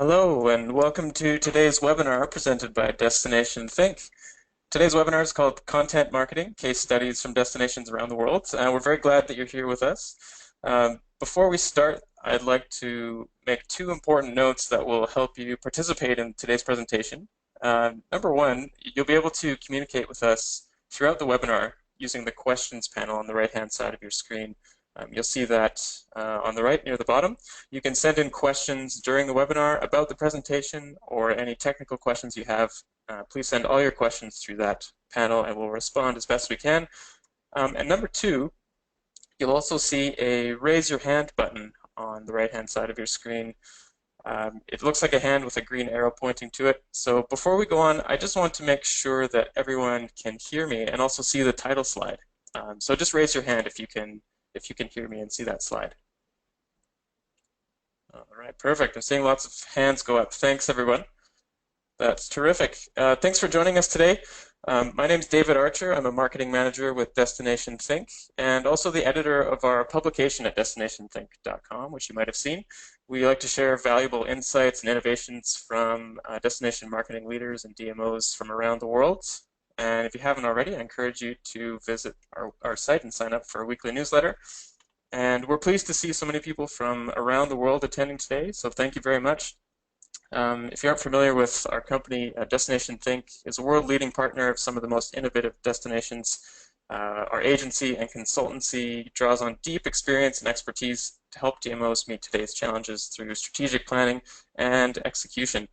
Hello, and welcome to today's webinar presented by Destination Think. Today's webinar is called Content Marketing, Case Studies from Destinations Around the World. We're very glad that you're here with us. Before we start, I'd like to make two important notes that will help you participate in today's presentation. Number one, you'll be able to communicate with us throughout the webinar using the questions panel on the right-hand side of your screen. You'll see that on the right near the bottom. You can send in questions during the webinar about the presentation or any technical questions you have. Please send all your questions through that panel and we'll respond as best we can. And number two, you'll also see a raise your hand button on the right-hand side of your screen. It looks like a hand with a green arrow pointing to it. So before we go on, I just want to make sure that everyone can hear me and also see the title slide. So just raise your hand if you can hear me and see that slide. All right, perfect. I'm seeing lots of hands go up. Thanks, everyone. That's terrific. Thanks for joining us today. My name is David Archer. I'm a marketing manager with Destination Think and also the editor of our publication at destinationthink.com, which you might have seen. We like to share valuable insights and innovations from destination marketing leaders and DMOs from around the world. And if you haven't already, I encourage you to visit our site and sign up for a weekly newsletter. And we're pleased to see so many people from around the world attending today, so thank you very much. If you aren't familiar with our company, Destination Think is a world-leading partner of some of the most innovative destinations. Our agency and consultancy draws on deep experience and expertise to help DMOs meet today's challenges through strategic planning and execution.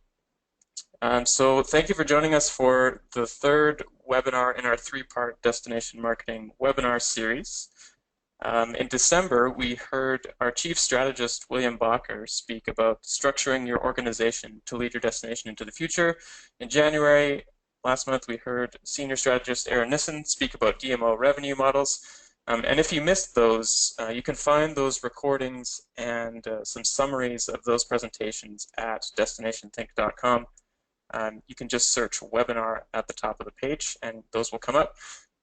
So thank you for joining us for the third webinar in our three-part destination marketing webinar series. In December, we heard our chief strategist, William Bacher, speak about structuring your organization to lead your destination into the future. In January, last month, we heard senior strategist Aaron Nissen speak about DMO revenue models. And if you missed those, you can find those recordings and some summaries of those presentations at destinationthink.com. You can just search webinar at the top of the page and those will come up.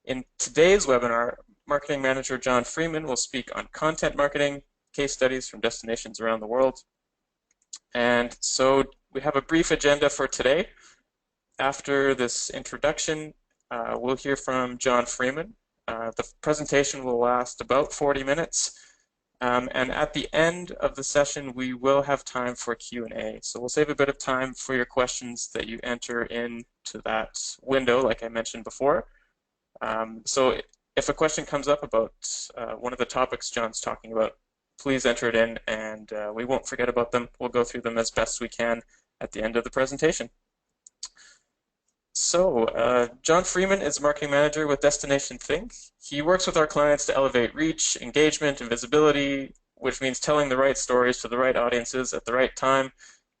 In today's webinar, Marketing Manager John Freeman will speak on content marketing, case studies from destinations around the world. And so we have a brief agenda for today. After this introduction, we'll hear from John Freeman. The presentation will last about 40 minutes. And at the end of the session, we will have time for Q&A. So we'll save a bit of time for your questions that you enter into that window, like I mentioned before. So if a question comes up about one of the topics John's talking about, please enter it in and we won't forget about them. We'll go through them as best we can at the end of the presentation. So John Freeman is Marketing Manager with Destination Think. He works with our clients to elevate reach, engagement, and visibility, which means telling the right stories to the right audiences at the right time.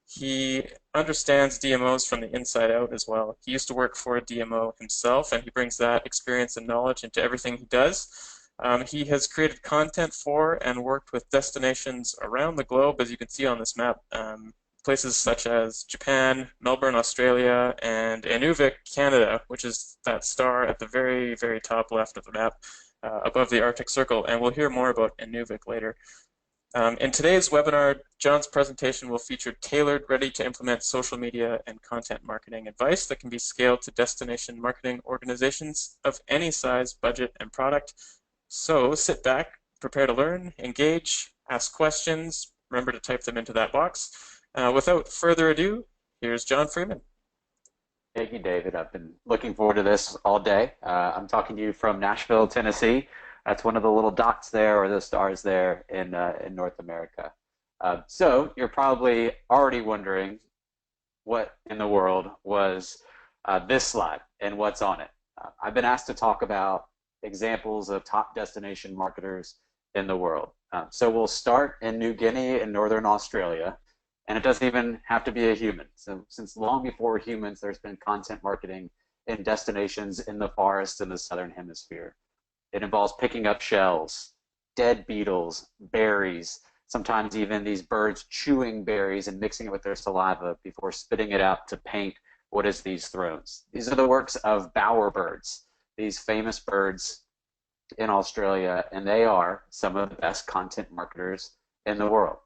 He understands DMOs from the inside out as well. He used to work for a DMO himself, and he brings that experience and knowledge into everything he does. He has created content for and worked with destinations around the globe, as you can see on this map. Places such as Japan, Melbourne, Australia, and Inuvik, Canada, which is that star at the very, very top left of the map above the Arctic Circle. And we'll hear more about Inuvik later. In today's webinar, John's presentation will feature tailored, ready-to-implement social media and content marketing advice that can be scaled to destination marketing organizations of any size, budget, and product. So sit back, prepare to learn, engage, ask questions. Remember to type them into that box. Without further ado, here's John Freeman. Thank you, David. I've been looking forward to this all day. I'm talking to you from Nashville, Tennessee. That's one of the little dots there, or the stars there in North America. So you're probably already wondering what in the world was this slide and what's on it. I've been asked to talk about examples of top destination marketers in the world. So we'll start in New Guinea in Northern Australia. And it doesn't even have to be a human. So since long before humans, there's been content marketing in destinations in the forest in the southern hemisphere. It involves picking up shells, dead beetles, berries, sometimes even these birds chewing berries and mixing it with their saliva before spitting it out to paint what is these thrones. These are the works of bowerbirds, these famous birds in Australia, and they are some of the best content marketers in the world.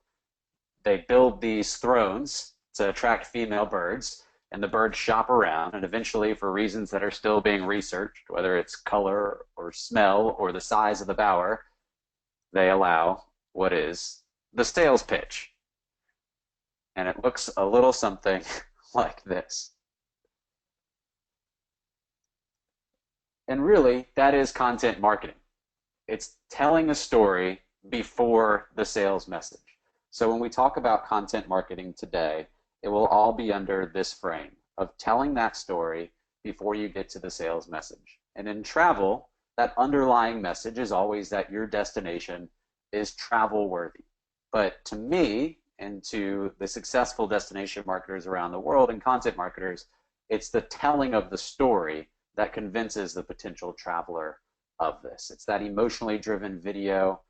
They build these thrones to attract female birds, and the birds shop around, and eventually, for reasons that are still being researched, whether it's color or smell or the size of the bower, they allow what is the sales pitch. And it looks a little something like this. And really, that is content marketing. It's telling a story before the sales message. So when we talk about content marketing today, it will all be under this frame of telling that story before you get to the sales message. And in travel, that underlying message is always that your destination is travel worthy. But to me, and to the successful destination marketers around the world and content marketers, it's the telling of the story that convinces the potential traveler of this. It's that emotionally driven video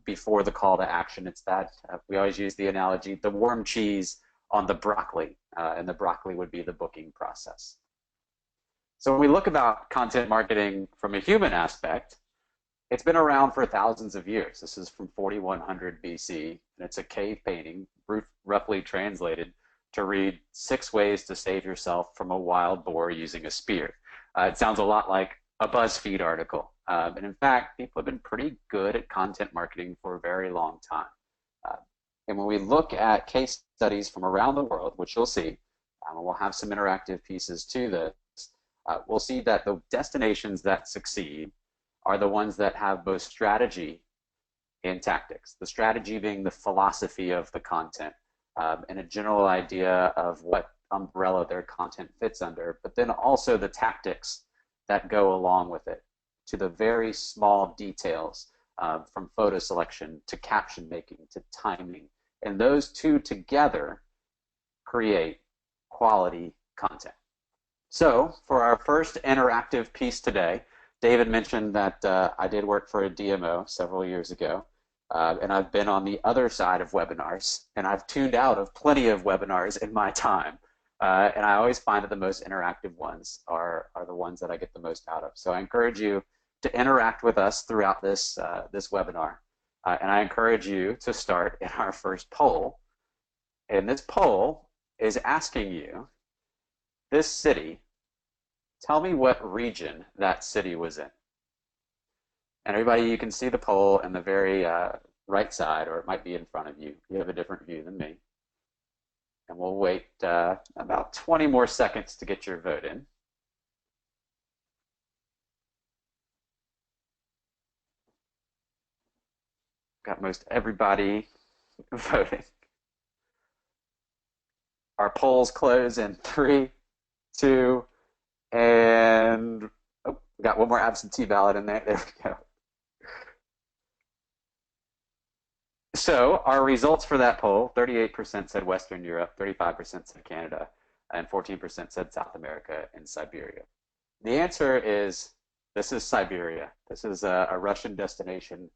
before the call to action. It's that, we always use the analogy, the warm cheese on the broccoli, and the broccoli would be the booking process. So when we look about content marketing from a human aspect, it's been around for thousands of years. This is from 4100 BC, and it's a cave painting, roughly translated to read 6 ways to save yourself from a wild boar using a spear. It sounds a lot like a BuzzFeed article. And in fact, people have been pretty good at content marketing for a very long time. And when we look at case studies from around the world, which you'll see, and we'll have some interactive pieces to this, we'll see that the destinations that succeed are the ones that have both strategy and tactics. The strategy being the philosophy of the content, and a general idea of what umbrella their content fits under, but then also the tactics that go along with it, to the very small details, from photo selection to caption making to timing. And those two together create quality content. So for our first interactive piece today, David mentioned that I did work for a DMO several years ago, and I've been on the other side of webinars, and I've tuned out of plenty of webinars in my time. And I always find that the most interactive ones are the ones that I get the most out of. So I encourage you to interact with us throughout this, this webinar. And I encourage you to start in our first poll. And this poll is asking you, this city, tell me what region that city was in. And everybody, you can see the poll in the very right side, or it might be in front of you. You have a different view than me. And we'll wait about 20 more seconds to get your vote in. Got most everybody voting. Our polls close in 3, 2, and oh, we got one more absentee ballot in there. There we go. So our results for that poll, 38% said Western Europe, 35% said Canada, and 14% said South America and Siberia. The answer is, this is Siberia. This is a Russian destination.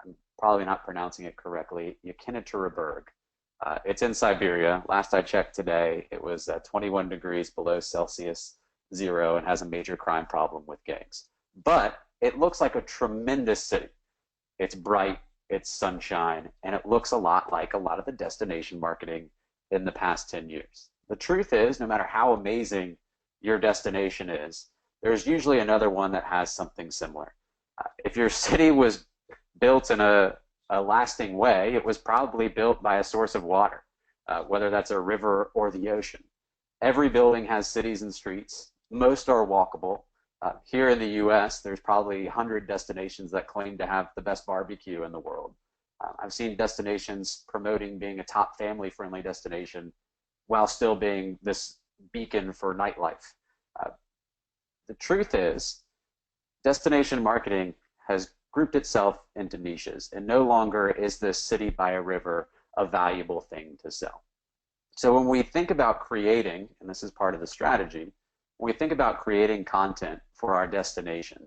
I'm probably not pronouncing it correctly, Yekaterinburg. It's in Siberia. Last I checked today, it was 21 degrees below Celsius, 0, and has a major crime problem with gangs. But it looks like a tremendous city. It's bright, it's sunshine, and it looks a lot like a lot of the destination marketing in the past 10 years. The truth is, no matter how amazing your destination is, there's usually another one that has something similar. If your city was built in a lasting way, it was probably built by a source of water, whether that's a river or the ocean. Every building has cities and streets. Most are walkable. Here in the US, there's probably 100 destinations that claim to have the best barbecue in the world. I've seen destinations promoting being a top family-friendly destination while still being this beacon for nightlife. The truth is, destination marketing has grouped itself into niches, and no longer is this city by a river a valuable thing to sell. So when we think about creating, and this is part of the strategy, when we think about creating content for our destination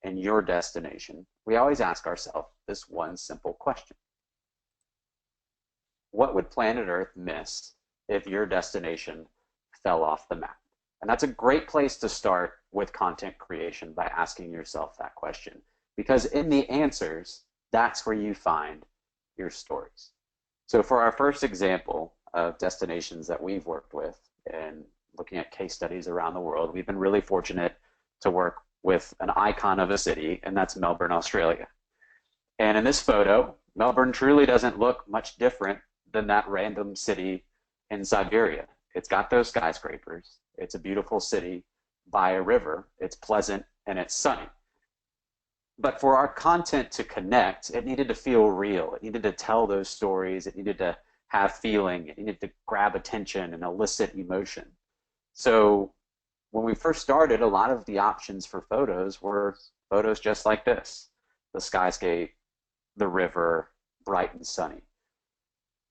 and your destination, we always ask ourselves this one simple question. What would planet Earth miss if your destination fell off the map? And that's a great place to start with content creation, by asking yourself that question. Because in the answers, that's where you find your stories. So for our first example, of destinations that we've worked with and looking at case studies around the world, we've been really fortunate to work with an icon of a city, and that's Melbourne, Australia. And in this photo, Melbourne truly doesn't look much different than that random city in Siberia. It's got those skyscrapers. It's a beautiful city by a river. It's pleasant and it's sunny. But for our content to connect, it needed to feel real. It needed to tell those stories. It needed to have feeling. It needed to grab attention and elicit emotion. So when we first started, a lot of the options for photos were photos just like this: the skyscape, the river, bright and sunny.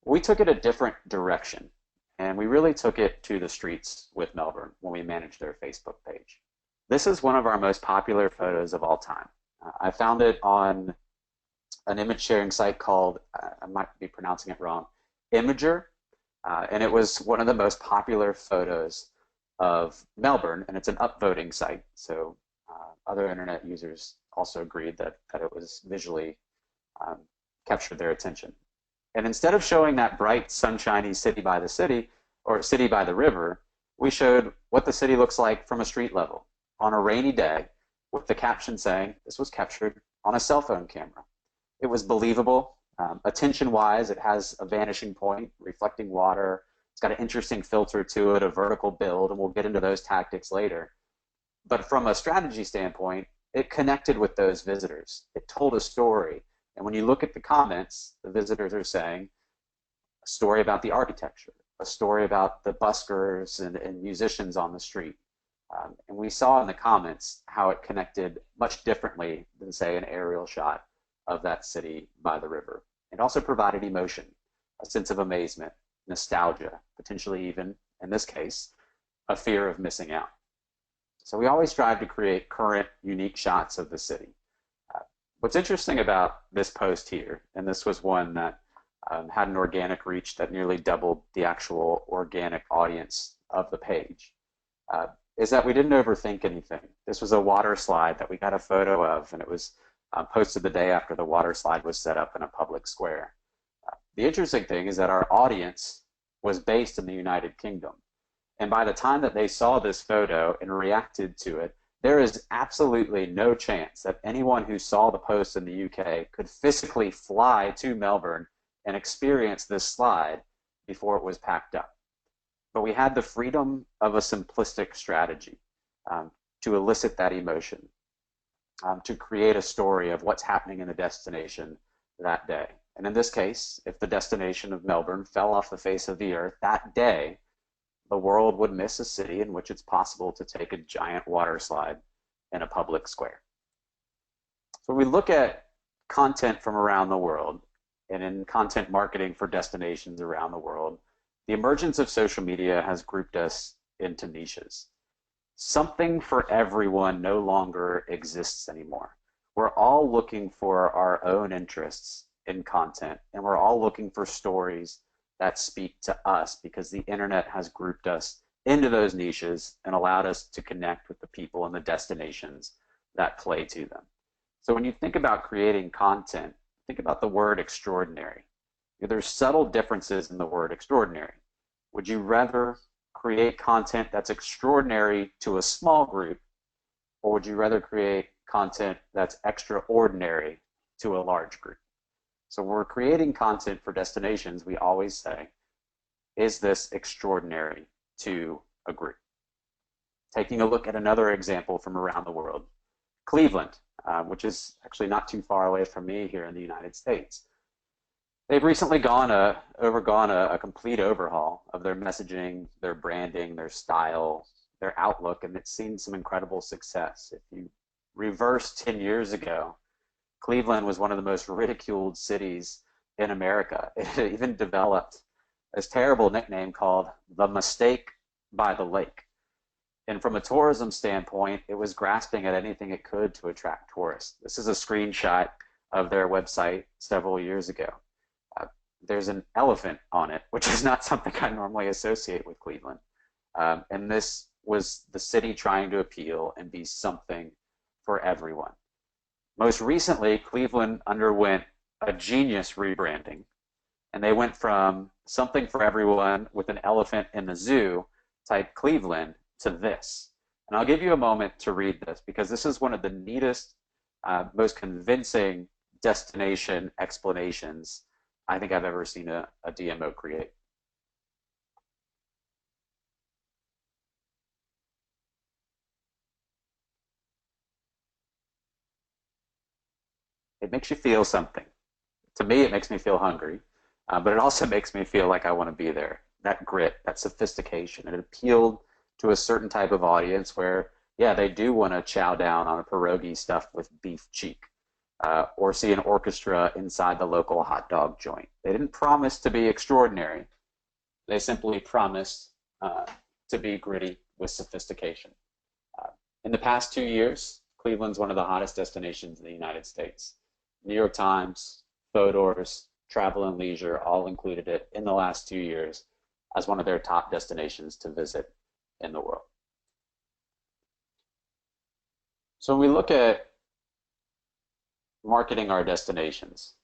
We took it a different direction, and we really took it to the streets with Melbourne when we managed their Facebook page. This is one of our most popular photos of all time. I found it on an image sharing site called, I might be pronouncing it wrong, Imgur, and it was one of the most popular photos of Melbourne, and it's an upvoting site, so other internet users also agreed that it was visually captured their attention. And instead of showing that bright, sunshiny city by the city, or city by the river, we showed what the city looks like from a street level on a rainy day, with the caption saying this was captured on a cell phone camera. It was believable. Attention-wise, it has a vanishing point, reflecting water. It's got an interesting filter to it, a vertical build, and we'll get into those tactics later. But from a strategy standpoint, it connected with those visitors. It told a story. And when you look at the comments, the visitors are saying a story about the architecture, a story about the buskers and musicians on the street. And we saw in the comments how it connected much differently than, say, an aerial shot of that city by the river. It also provided emotion, a sense of amazement, nostalgia, potentially even, in this case, a fear of missing out. So we always strive to create current, unique shots of the city. What's interesting about this post here, and this was one that had an organic reach that nearly doubled the actual organic audience of the page, is that we didn't overthink anything. This was a water slide that we got a photo of, and it was posted the day after the water slide was set up in a public square. The interesting thing is that our audience was based in the United Kingdom. And by the time that they saw this photo and reacted to it, there is absolutely no chance that anyone who saw the post in the UK could physically fly to Melbourne and experience this slide before it was packed up. But we had the freedom of a simplistic strategy to elicit that emotion, to create a story of what's happening in the destination that day. And in this case, if the destination of Melbourne fell off the face of the earth that day, the world would miss a city in which it's possible to take a giant water slide in a public square. So we look at content from around the world, and in content marketing for destinations around the world, the emergence of social media has grouped us into niches. Something for everyone no longer exists anymore. We're all looking for our own interests in content, and we're all looking for stories that speak to us because the internet has grouped us into those niches and allowed us to connect with the people and the destinations that play to them. So when you think about creating content, think about the word extraordinary. There's subtle differences in the word extraordinary. Would you rather create content that's extraordinary to a small group, or would you rather create content that's extraordinary to a large group? So when we're creating content for destinations, we always say, is this extraordinary to a group? Taking a look at another example from around the world, Cleveland, which is actually not too far away from me here in the United States. They've recently undergone a complete overhaul of their messaging, their branding, their style, their outlook, and it's seen some incredible success. If you reverse 10 years ago, Cleveland was one of the most ridiculed cities in America. It even developed this terrible nickname called the Mistake by the Lake. And from a tourism standpoint, it was grasping at anything it could to attract tourists. This is a screenshot of their website several years ago. There's an elephant on it, which is not something I normally associate with Cleveland. And this was the city trying to appeal and be something for everyone. Most recently, Cleveland underwent a genius rebranding, and they went from something for everyone with an elephant in the zoo type Cleveland to this. And I'll give you a moment to read this because this is one of the neatest, most convincing destination explanations I think I've ever seen a DMO create. It makes you feel something. To me, it makes me feel hungry, but it also makes me feel like I want to be there. That grit, that sophistication, it appealed to a certain type of audience where, yeah, they do want to chow down on a pierogi stuffed with beef cheek, or see an orchestra inside the local hot dog joint. They didn't promise to be extraordinary. They simply promised to be gritty with sophistication. In the past 2 years, Cleveland's one of the hottest destinations in the United States. New York Times, Fodor's, Travel and Leisure all included it in the last 2 years as one of their top destinations to visit in the world. So when we look at marketing our destinations,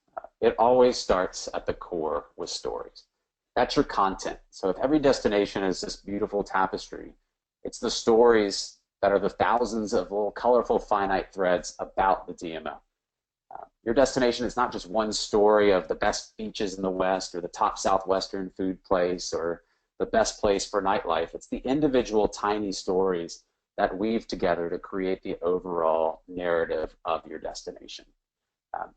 it always starts at the core with stories. That's your content. So if every destination is this beautiful tapestry, it's the stories that are the thousands of little colorful finite threads about the DMO. Your destination is not just one story of the best beaches in the West or the top Southwestern food place or the best place for nightlife. It's the individual tiny stories that weave together to create the overall narrative of your destination.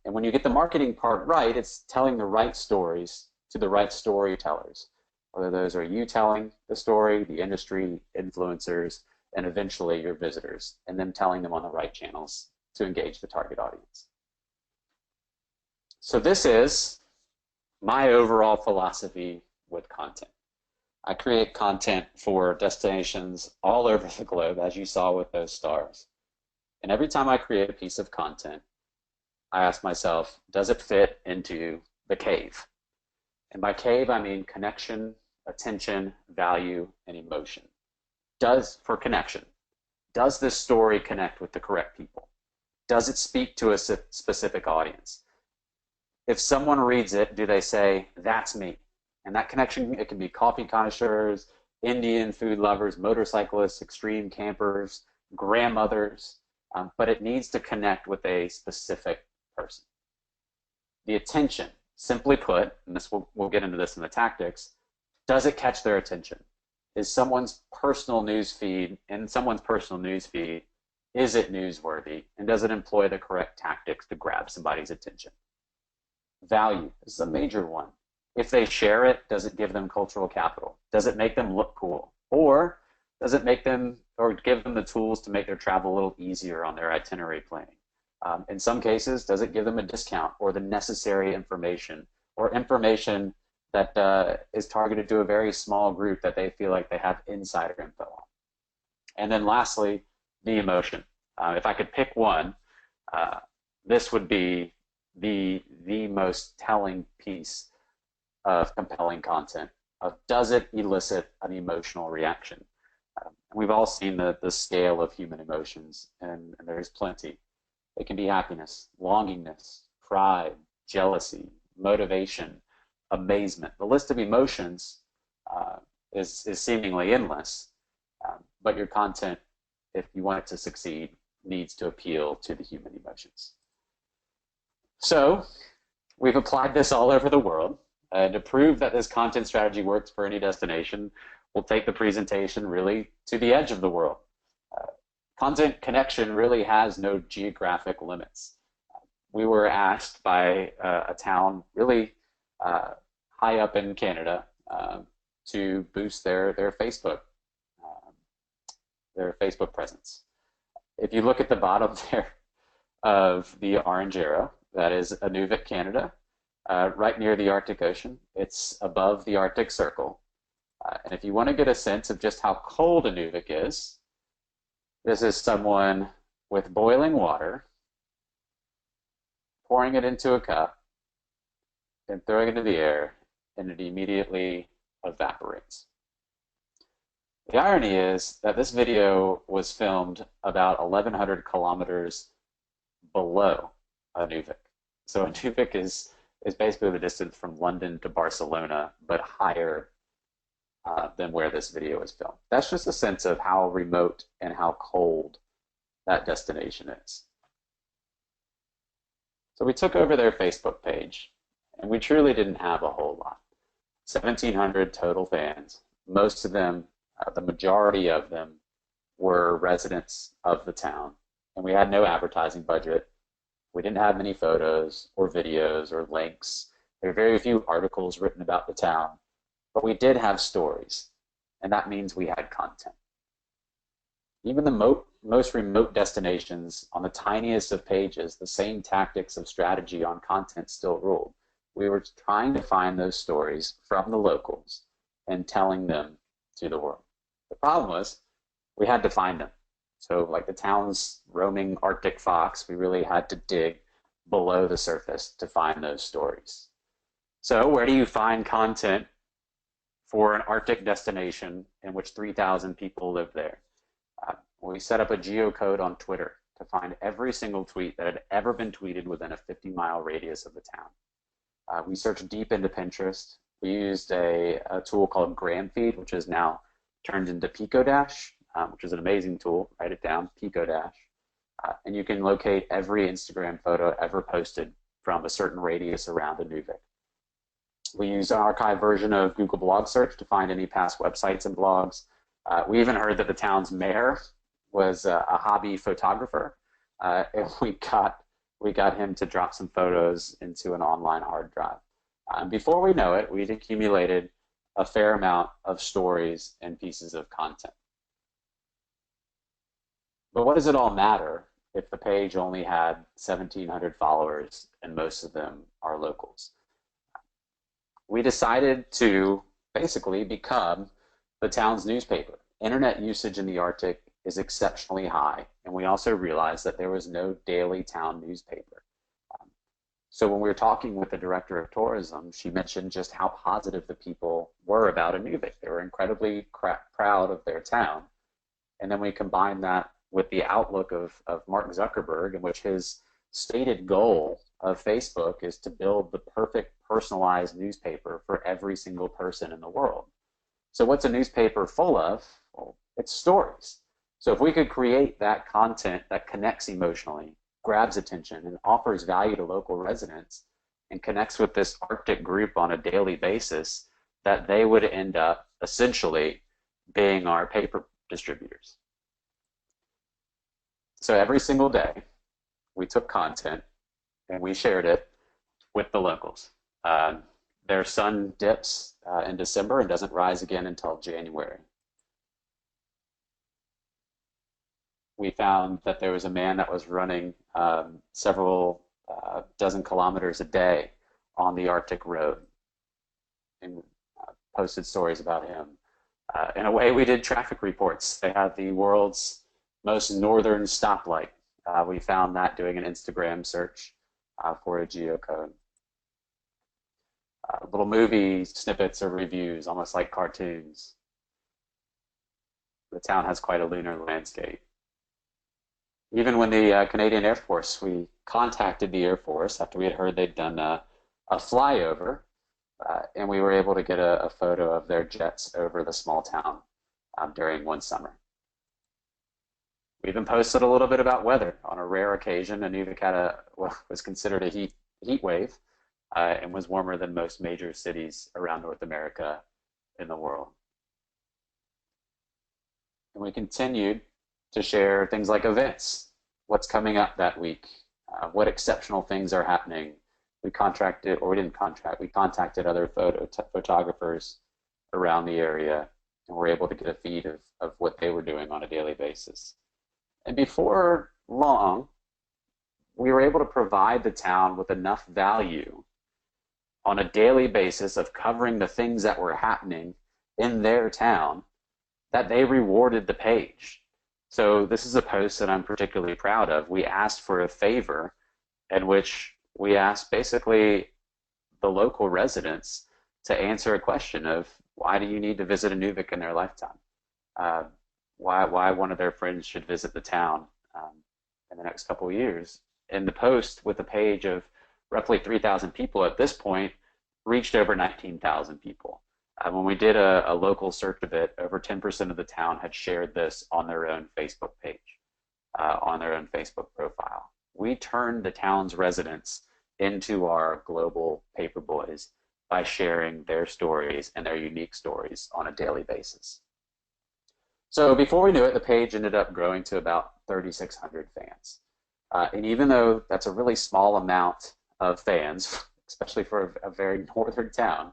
And when you get the marketing part right, it's telling the right stories to the right storytellers, whether those are you telling the story, the industry, influencers, and eventually your visitors, and then telling them on the right channels to engage the target audience. So this is my overall philosophy with content. I create content for destinations all over the globe, as you saw with those stars. And every time I create a piece of content, I ask myself, does it fit into the cave? And by cave, I mean connection, attention, value, and emotion. For connection, does this story connect with the correct people? Does it speak to a specific audience? If someone reads it, do they say, that's me? And that connection, it can be coffee connoisseurs, Indian food lovers, motorcyclists, extreme campers, grandmothers, but it needs to connect with a specific person. The attention, simply put, and we'll get into this in the tactics, does it catch their attention? Is someone's personal news feed, is it newsworthy? And does it employ the correct tactics to grab somebody's attention? Value is a major one. If they share it, does it give them cultural capital? Does it make them look cool? Or does it make them, or give them the tools to make their travel a little easier on their itinerary planning? In some cases, does it give them a discount or the necessary information, or information that is targeted to a very small group that they feel like they have insider info on? And then lastly, the emotion. If I could pick one, this would be the most telling piece of compelling content of, does it elicit an emotional reaction? We've all seen the scale of human emotions, and there's plenty. It can be happiness, longingness, pride, jealousy, motivation, amazement. The list of emotions is seemingly endless, but your content, if you want it to succeed, needs to appeal to the human emotions. So we've applied this all over the world. To prove that this content strategy works for any destination, we'll take the presentation really to the edge of the world. Content connection really has no geographic limits. We were asked by a town really high up in Canada to boost their Facebook presence. If you look at the bottom there of the orange arrow, that is Inuvik, Canada, right near the Arctic Ocean. It's above the Arctic Circle. And if you want to get a sense of just how cold Inuvik is, this is someone with boiling water, pouring it into a cup, and throwing it into the air, and it immediately evaporates. The irony is that this video was filmed about 1,100 kilometers below Inuvik. So Inuvik is is basically the distance from London to Barcelona, but higher than where this video is filmed. That's just a sense of how remote and how cold that destination is. So we took over their Facebook page, and we truly didn't have a whole lot. 1,700 total fans. Most of them, the majority of them, were residents of the town, and we had no advertising budget. We didn't have many photos or videos or links. There were very few articles written about the town, but we did have stories, and that means we had content. Even the most remote destinations on the tiniest of pages, the same tactics of strategy on content still ruled. We were trying to find those stories from the locals and telling them to the world. The problem was we had to find them. So like the town's roaming Arctic fox, we really had to dig below the surface to find those stories. So where do you find content for an Arctic destination in which 3,000 people live there? We set up a geocode on Twitter to find every single tweet that had ever been tweeted within a 50-mile radius of the town. We searched deep into Pinterest. We used a tool called GramFeed, which is now turned into PicoDash, which is an amazing tool. Write it down, PicoDash. And you can locate every Instagram photo ever posted from a certain radius around Inuvik. We used an archived version of Google Blog Search to find any past websites and blogs. We even heard that the town's mayor was a hobby photographer, and we got him to drop some photos into an online hard drive. Before we know it, we'd accumulated a fair amount of stories and pieces of content. But what does it all matter if the page only had 1,700 followers and most of them are locals? We decided to basically become the town's newspaper. Internet usage in the Arctic is exceptionally high, and we also realized that there was no daily town newspaper. So when we were talking with the director of tourism, she mentioned just how positive the people were about Inuvik. They were incredibly proud of their town. And then we combined that with the outlook of Mark Zuckerberg, in which his stated goal of Facebook is to build the perfect personalized newspaper for every single person in the world. So what's a newspaper full of? Well, it's stories. So if we could create that content that connects emotionally, grabs attention, and offers value to local residents, and connects with this Arctic group on a daily basis, that they would end up essentially being our paper distributors. So every single day, we took content and we shared it with the locals. Their sun dips in December and doesn't rise again until January. We found that there was a man that was running several dozen kilometers a day on the Arctic Road, and posted stories about him. In a way, we did traffic reports. They had the world's most northern stoplight. We found that doing an Instagram search for a geocode. Little movie snippets or reviews, almost like cartoons. The town has quite a lunar landscape. Even when the Canadian Air Force, we contacted the Air Force after we had heard they'd done a flyover, and we were able to get a photo of their jets over the small town during one summer. We even posted a little bit about weather. On a rare occasion, Inuvik had was considered a heat wave and was warmer than most major cities around North America in the world. And we continued to share things like events, what's coming up that week, what exceptional things are happening. We contracted, or we didn't contract, we contacted other photographers around the area, and were able to get a feed of what they were doing on a daily basis. And before long, we were able to provide the town with enough value on a daily basis of covering the things that were happening in their town that they rewarded the page. So this is a post that I'm particularly proud of. We asked for a favor in which we asked basically the local residents to answer a question of why do you need to visit Inuvik in their lifetime? Why one of their friends should visit the town in the next couple of years. And the post with a page of roughly 3,000 people at this point, reached over 19,000 people. When we did a local search of it, over 10% of the town had shared this on their own Facebook page, on their own Facebook profile. We turned the town's residents into our global paper boys by sharing their stories and their unique stories on a daily basis. So before we knew it, the page ended up growing to about 3,600 fans. And even though that's a really small amount of fans, especially for a very northern town,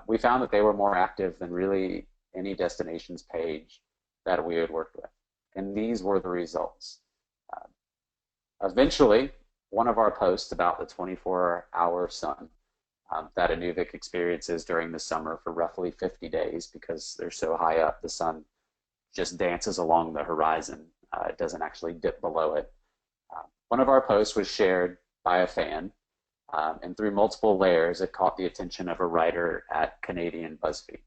we found that they were more active than really any destinations page that we had worked with. And these were the results. Eventually, one of our posts about the 24-hour sun that Inuvik experiences during the summer for roughly 50 days, because they're so high up, the sun just dances along the horizon. It doesn't actually dip below it. One of our posts was shared by a fan, and through multiple layers, it caught the attention of a writer at Canadian BuzzFeed.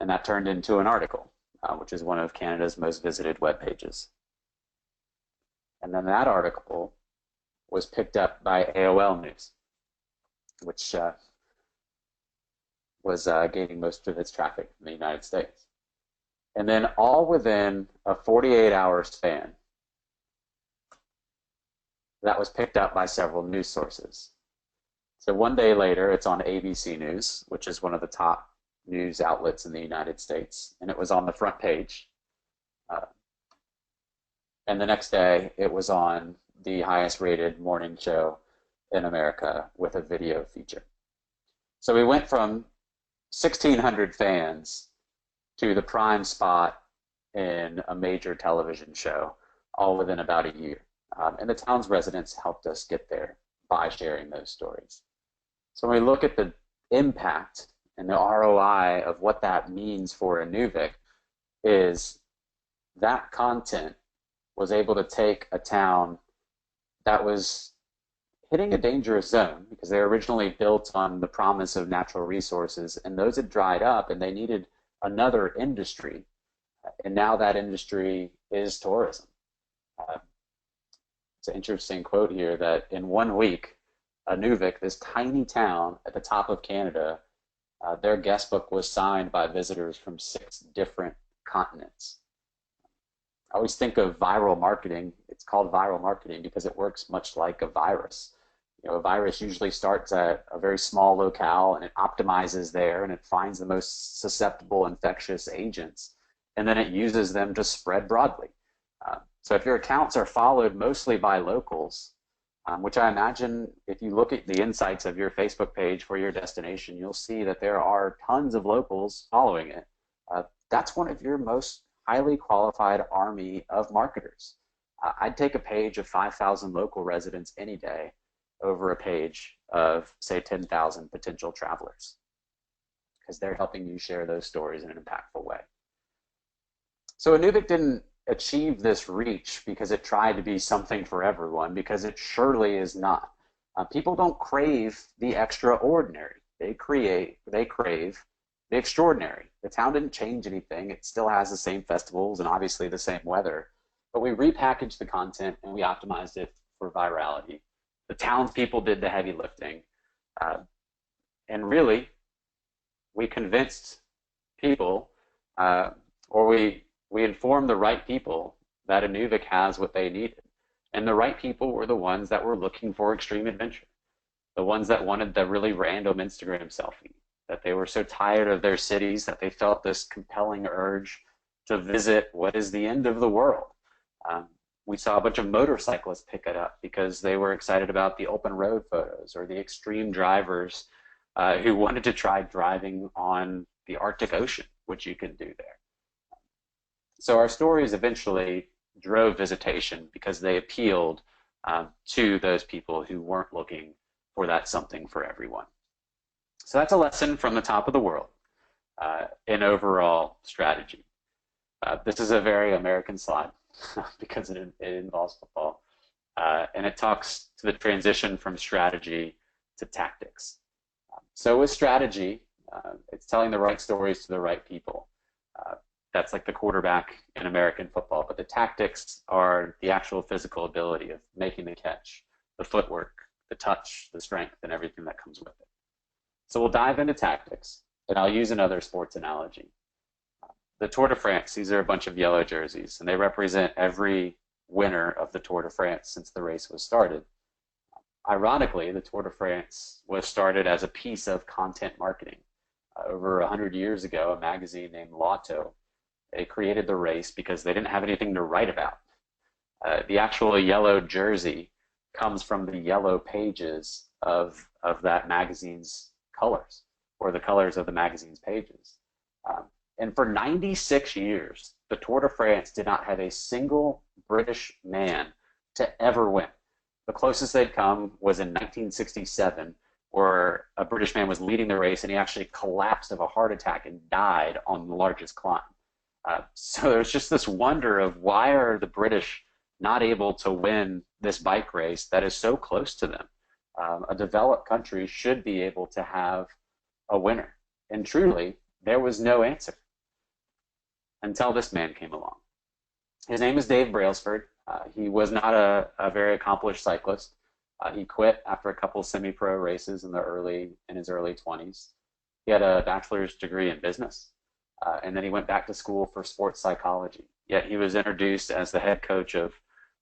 And that turned into an article, which is one of Canada's most visited web pages. And then that article was picked up by AOL News, which was gaining most of its traffic in the United States. And then all within a 48-hour span, that was picked up by several news sources. So one day later, it's on ABC News, which is one of the top news outlets in the United States, and it was on the front page. And the next day, it was on the highest rated morning show in America with a video feature. So we went from 1,600 fans to the prime spot in a major television show, all within about a year. And the town's residents helped us get there by sharing those stories. So when we look at the impact and the ROI of what that means for Inuvik, is that content was able to take a town that was hitting a dangerous zone, because they were originally built on the promise of natural resources, and those had dried up and they needed another industry. And now that industry is tourism. It's an interesting quote here that in 1 week, Inuvik, this tiny town at the top of Canada, their guest book was signed by visitors from 6 different continents. I always think of viral marketing. It's called viral marketing because it works much like a virus. You know, a virus usually starts at a very small locale and it optimizes there and it finds the most susceptible infectious agents, and then it uses them to spread broadly. So if your accounts are followed mostly by locals, which I imagine if you look at the insights of your Facebook page for your destination, you'll see that there are tons of locals following it. That's one of your most highly qualified army of marketers. I'd take a page of 5,000 local residents any day over a page of, say, 10,000 potential travelers, because they're helping you share those stories in an impactful way. So Inuvik didn't achieve this reach because it tried to be something for everyone, because it surely is not. People don't crave the extraordinary. They crave the extraordinary. The town didn't change anything. It still has the same festivals and obviously the same weather, but we repackaged the content and we optimized it for virality. The townspeople did the heavy lifting. And really, we convinced people, or we informed the right people that Inuvik has what they needed. And the right people were the ones that were looking for extreme adventure, the ones that wanted the really random Instagram selfie, that they were so tired of their cities that they felt this compelling urge to visit what is the end of the world. We saw a bunch of motorcyclists pick it up because they were excited about the open road photos, or the extreme drivers who wanted to try driving on the Arctic Ocean, which you can do there. So our stories eventually drove visitation because they appealed to those people who weren't looking for that something for everyone. So that's a lesson from the top of the world in overall strategy. This is a very American slide because it involves football. And it talks to the transition from strategy to tactics. So with strategy, it's telling the right stories to the right people. That's like the quarterback in American football. But the tactics are the actual physical ability of making the catch, the footwork, the touch, the strength, and everything that comes with it. So we'll dive into tactics, and I'll use another sports analogy. The Tour de France, these are a bunch of yellow jerseys, and they represent every winner of the Tour de France since the race was started. Ironically, the Tour de France was started as a piece of content marketing. Over 100 years ago, a magazine named Lotto, they created the race because they didn't have anything to write about. The actual yellow jersey comes from the yellow pages of that magazine's colors, or the colors of the magazine's pages. And for 96 years, the Tour de France did not have a single British man to ever win. The closest they'd come was in 1967, where a British man was leading the race and he actually collapsed of a heart attack and died on the largest climb. So there's just this wonder of why are the British not able to win this bike race that is so close to them? A developed country should be able to have a winner. And truly, there was no answer until this man came along. His name is Dave Brailsford. He was not a very accomplished cyclist. He quit after a couple semi-pro races in his early 20s. He had a bachelor's degree in business, and then he went back to school for sports psychology. Yet he was introduced as the head coach of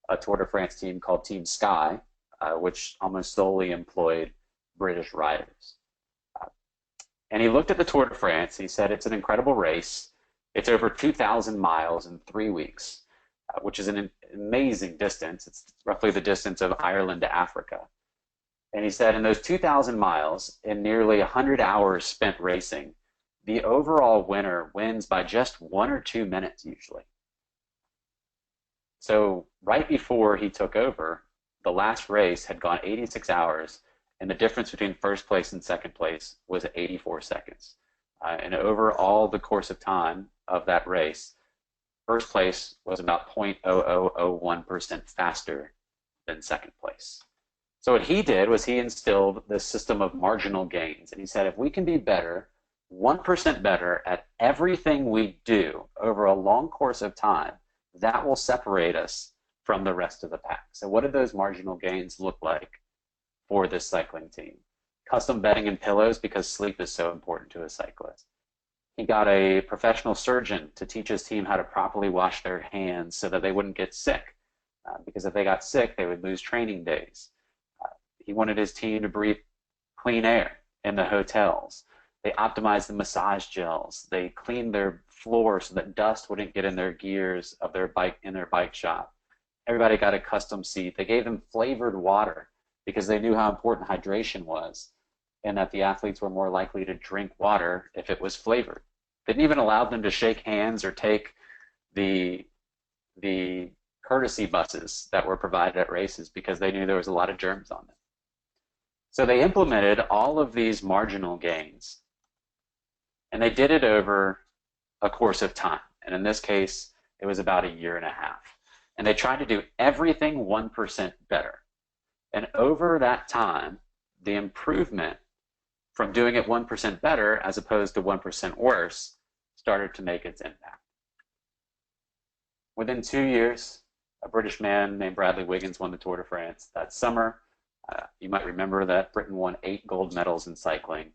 a Tour de France team called Team Sky, which almost solely employed British riders. And he looked at the Tour de France. He said, it's an incredible race. It's over 2,000 miles in 3 weeks, which is an amazing distance. It's roughly the distance of Ireland to Africa. And he said, in those 2,000 miles, in nearly 100 hours spent racing, the overall winner wins by just 1 or 2 minutes usually. So right before he took over, the last race had gone 86 hours, and the difference between first place and second place was 84 seconds. And over all the course of time of that race, first place was about 0.0001% faster than second place. So what he did was he instilled this system of marginal gains. And he said, if we can be better, 1% better at everything we do over a long course of time, that will separate us from the rest of the pack. So what did those marginal gains look like for this cycling team? Custom bedding and pillows, because sleep is so important to a cyclist. He got a professional surgeon to teach his team how to properly wash their hands so that they wouldn't get sick, because if they got sick, they would lose training days. He wanted his team to breathe clean air in the hotels. They optimized the massage gels. They cleaned their floor so that dust wouldn't get in their gears of their bike in their bike shop. Everybody got a custom seat. They gave them flavored water because they knew how important hydration was, and that the athletes were more likely to drink water if it was flavored. They didn't even allow them to shake hands or take the courtesy buses that were provided at races because they knew there was a lot of germs on them. So they implemented all of these marginal gains, and they did it over a course of time. And in this case, it was about 1.5 years. And they tried to do everything 1% better. And over that time, the improvement from doing it 1% better as opposed to 1% worse started to make its impact. Within 2 years, a British man named Bradley Wiggins won the Tour de France that summer. You might remember that Britain won 8 gold medals in cycling.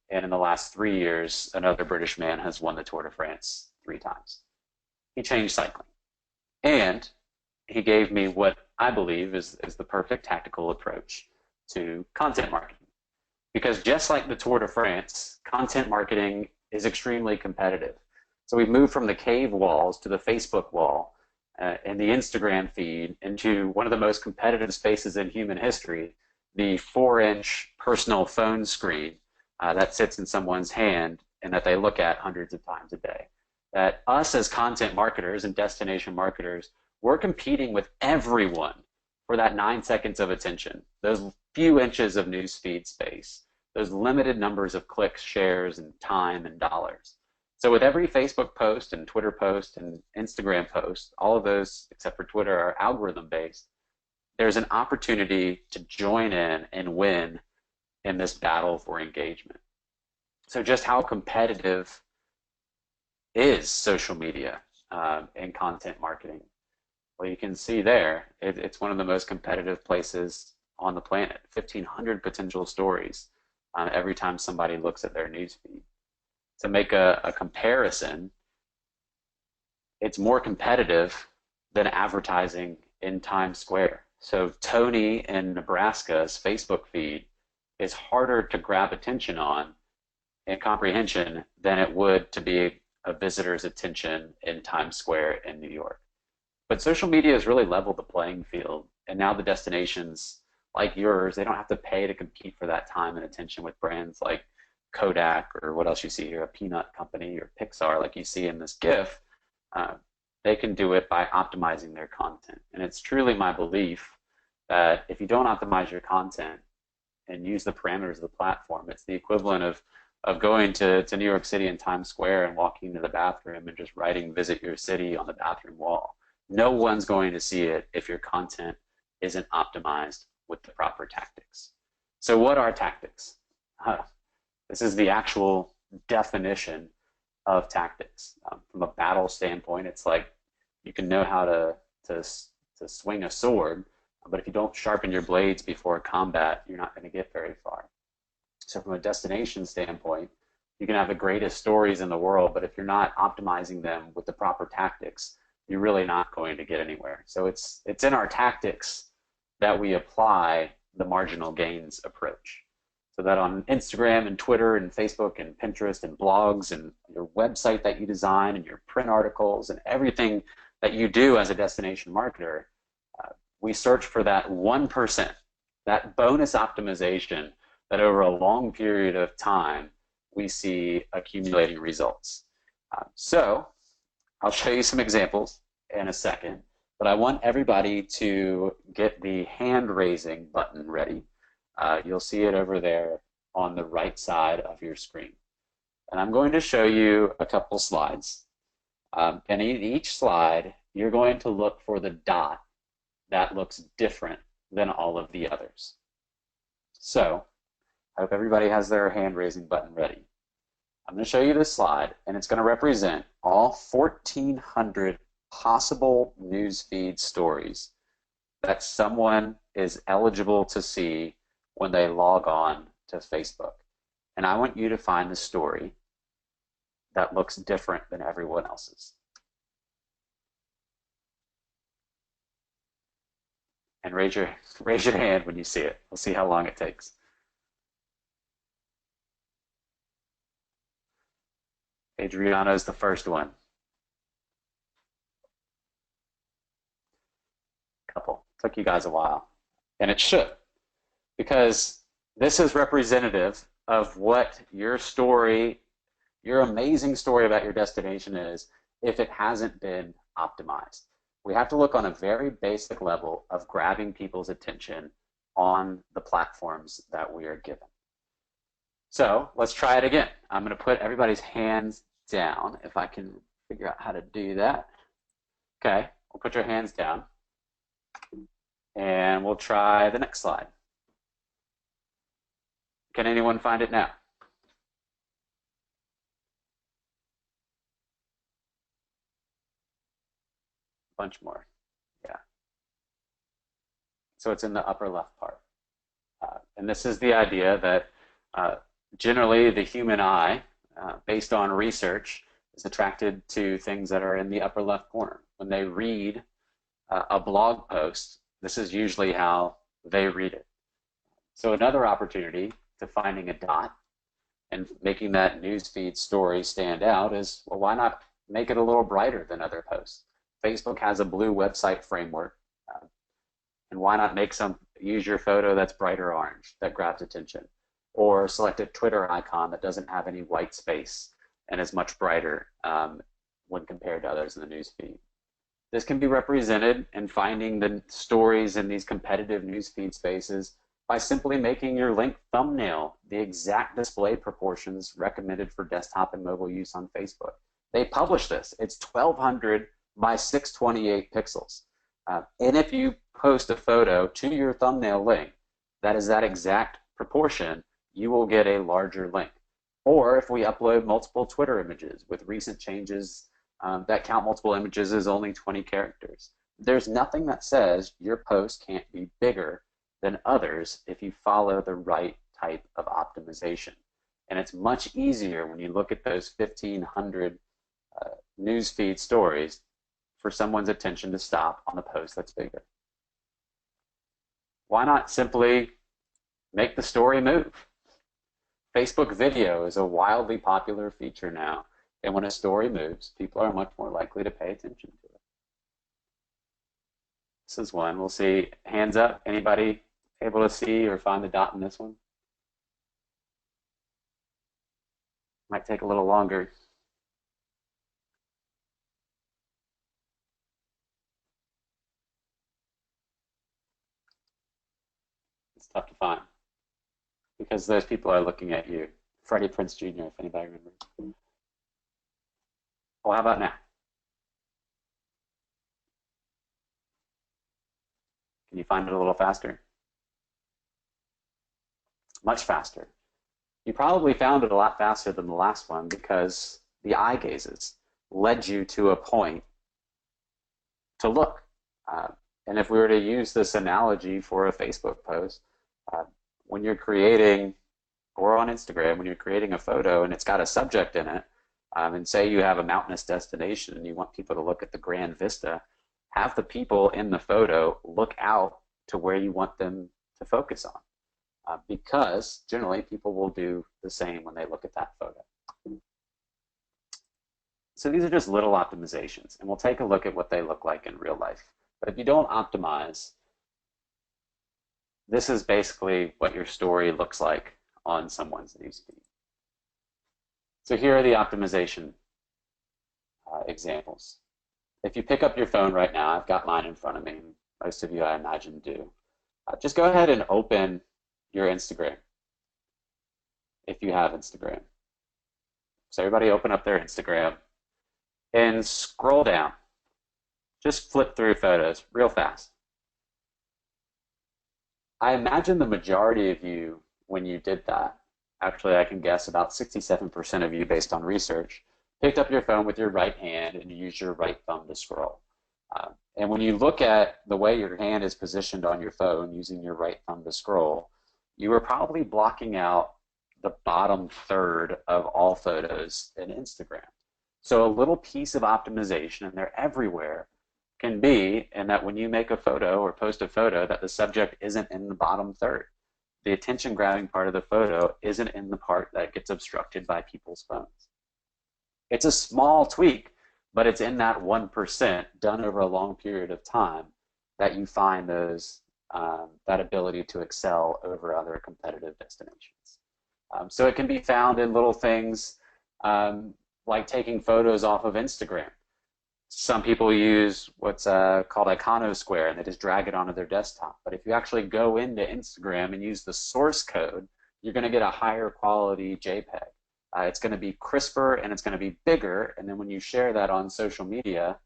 And in the last 3 years, another British man has won the Tour de France 3 times. He changed cycling. And he gave me what I believe is the perfect tactical approach to content marketing. Because just like the Tour de France, content marketing is extremely competitive. So we've moved from the cave walls to the Facebook wall and the Instagram feed into one of the most competitive spaces in human history, the 4-inch personal phone screen that sits in someone's hand and that they look at hundreds of times a day. That us as content marketers and destination marketers, we're competing with everyone for that 9 seconds of attention, those few inches of newsfeed space, those limited numbers of clicks, shares, and time and dollars. So with every Facebook post and Twitter post and Instagram post, all of those, except for Twitter, are algorithm-based. There's an opportunity to join in and win in this battle for engagement. So just how competitive is social media and content marketing? Well, you can see there, it's one of the most competitive places on the planet. 1,500 potential stories every time somebody looks at their newsfeed. To make a comparison, it's more competitive than advertising in Times Square. So Tony in Nebraska's Facebook feed is harder to grab attention on and comprehension than it would to be a visitor's attention in Times Square in New York. But social media has really leveled the playing field, and now the destinations like yours, they don't have to pay to compete for that time and attention with brands like Kodak or what else you see here, a peanut company or Pixar like you see in this GIF. Uh, they can do it by optimizing their content. And it's truly my belief that if you don't optimize your content and use the parameters of the platform, it's the equivalent of going to New York City and Times Square and walking to the bathroom and just writing "Visit Your City" on the bathroom wall. No one's going to see it if your content isn't optimized with the proper tactics. So what are tactics? This is the actual definition of tactics. From a battle standpoint, it's like you can know how to swing a sword, but if you don't sharpen your blades before combat, you're not going to get very far. So from a destination standpoint, you can have the greatest stories in the world, but if you're not optimizing them with the proper tactics, you're really not going to get anywhere. So it's in our tactics that we apply the marginal gains approach. So that on Instagram and Twitter and Facebook and Pinterest and blogs and your website that you design and your print articles and everything that you do as a destination marketer, we search for that 1%, that bonus optimization that over a long period of time we see accumulating results. So I'll show you some examples in a second, but I want everybody to get the hand raising button ready. You'll see it over there on the right side of your screen. And I'm going to show you a couple slides. And in each slide, you're going to look for the dot that looks different than all of the others. So I hope everybody has their hand raising button ready. I'm going to show you this slide, and it's going to represent all 1,400 possible newsfeed stories that someone is eligible to see when they log on to Facebook. And I want you to find the story that looks different than everyone else's. And raise your hand when you see it. We'll see how long it takes. Adriano's the first one. Couple. Took you guys a while. And it should, because this is representative of what your story, your amazing story about your destination is if it hasn't been optimized. We have to look on a very basic level of grabbing people's attention on the platforms that we are given. So let's try it again. I'm going to put everybody's hands down if I can figure out how to do that. Okay, we'll put your hands down. And we'll try the next slide. Can anyone find it now? A bunch more. Yeah. So it's in the upper left part. And this is the idea that generally the human eye, based on research, is attracted to things that are in the upper left corner. When they read a blog post, this is usually how they read it. So another opportunity to finding a dot and making that newsfeed story stand out is, well, why not make it a little brighter than other posts? Facebook has a blue website framework, and why not use your photo that's brighter orange, that grabs attention, or select a Twitter icon that doesn't have any white space and is much brighter when compared to others in the newsfeed. This can be represented in finding the stories in these competitive newsfeed spaces by simply making your link thumbnail the exact display proportions recommended for desktop and mobile use on Facebook. They publish this. It's 1200 by 628 pixels. And if you post a photo to your thumbnail link that is that exact proportion, you will get a larger link. Or if we upload multiple Twitter images with recent changes that count multiple images as only 20 characters, There's nothing that says your post can't be bigger than others if you follow the right type of optimization. And it's much easier when you look at those 1,500 newsfeed stories for someone's attention to stop on a post that's bigger. Why not simply make the story move? Facebook video is a wildly popular feature now, and when a story moves, people are much more likely to pay attention to it. This is one. We'll see hands up. Anybody able to see or find the dot in this one? Might take a little longer. It's tough to find because those people are looking at you. Freddie Prinze Jr., if anybody remembers. Well, how about now? Can you find it a little faster? Much faster. You probably found it a lot faster than the last one because the eye gazes led you to a point to look. And if we were to use this analogy for a Facebook post, when you're creating, or on Instagram, when you're creating a photo and it's got a subject in it, and say you have a mountainous destination and you want people to look at the grand vista, have the people in the photo look out to where you want them to focus on. Because generally people will do the same when they look at that photo. So these are just little optimizations, and we'll take a look at what they look like in real life. But if you don't optimize, this is basically what your story looks like on someone's newsfeed. So here are the optimization examples. If you pick up your phone right now, I've got mine in front of me, most of you I imagine do. Just go ahead and open your Instagram, if you have Instagram. So everybody open up their Instagram and scroll down. Just flip through photos real fast. I imagine the majority of you, when you did that, actually I can guess about 67% of you based on research, picked up your phone with your right hand and used your right thumb to scroll. And when you look at the way your hand is positioned on your phone using your right thumb to scroll, you are probably blocking out the bottom third of all photos in Instagram. So a little piece of optimization, and they're everywhere, can be in that when you make a photo or post a photo that the subject isn't in the bottom third. The attention grabbing part of the photo isn't in the part that gets obstructed by people's phones. It's a small tweak, but it's in that 1% done over a long period of time that you find those that ability to excel over other competitive destinations. So it can be found in little things like taking photos off of Instagram. Some people use what's called Iconosquare, and they just drag it onto their desktop. But if you actually go into Instagram and use the source code, you're going to get a higher quality JPEG. It's going to be crisper and it's going to be bigger. And then when you share that on social media,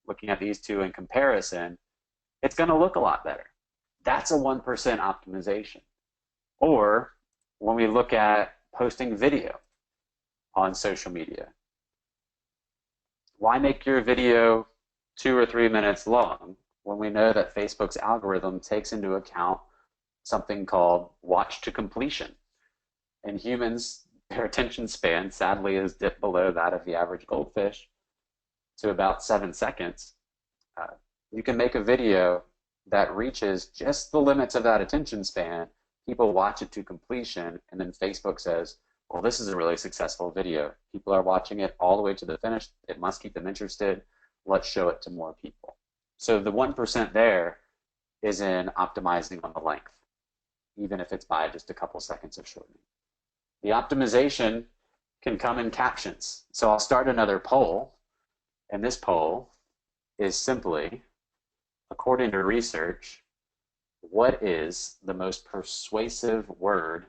looking at these two in comparison, it's going to look a lot better. That's a 1% optimization. Or when we look at posting video on social media, why make your video 2 or 3 minutes long when we know that Facebook's algorithm takes into account something called watch to completion? And humans, their attention span sadly has dipped below that of the average goldfish to about 7 seconds. You can make a video that reaches just the limits of that attention span, people watch it to completion, and then Facebook says, well, this is a really successful video. People are watching it all the way to the finish. It must keep them interested. Let's show it to more people. So the 1% there is in optimizing on the length, even if it's by just a couple seconds of shortening. The optimization can come in captions. So I'll start another poll, and this poll is simply, according to research, what is the most persuasive word